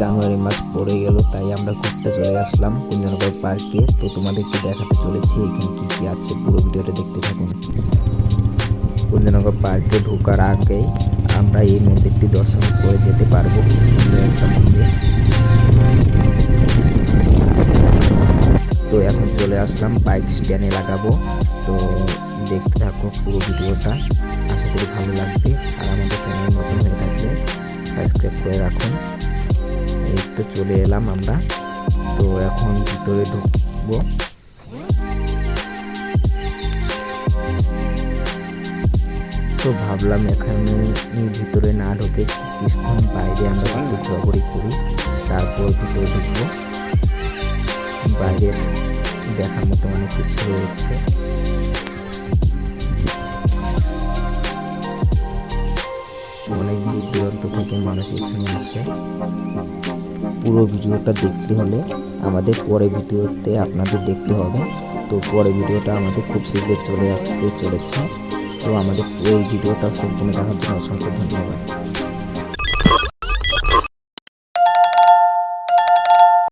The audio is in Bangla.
জানুয়ারি মাস পড়ে গেল, তাই আমরা ঘুরতে চলে আসলাম কুঞ্জনগর পার্কে। তো তোমাদেরকে দেখাতে চলেছি এখানে কি কি আছে, পুরো ভিডিওটা দেখতে থাকুন। কুঞ্জনগর পার্কে ঢোকার আগেই আমরা এই মন্দিরটি দর্শন করে যেতে পারবো। সুন্দর একটা মন্দির। তো এখন চলে আসলাম বাইক স্ট্যান্ডে লাগাবো। তো দেখতে থাকো পুরো ভিডিওটা, আশা করি ভালো লাগবে। আর আমাদের চ্যানেল নতুন হয়ে থাকলে সাবস্ক্রাইব করে রাখুন। এই তো চলে এলাম আমরা। তো এখন ভিতরে ঢুকবো। তো ভাবলাম এখানে ভিতরে না ঢুকে কিছুক্ষণ বাইরে আমরা একটু ঘোরাঘুরি করি, তারপর ভিতরে ঢুকবো। বাইরে দেখার মতো অনেক কিছু রয়েছে। অনেক দূর দূরান্ত থেকে মানুষ এখানে আসে। পুরো ভিডিওটা দেখতে হলে আমাদের পরে ভিডিওতে আপনাদের দেখতে হবে। তো পরে ভিডিওটা আমাদের খুব শীঘ্রই চলে আসতে চলেছে। তো আমাদের এই ভিডিওটা সম্পূর্ণ দেখার জন্য অসংখ্য ধন্যবাদ।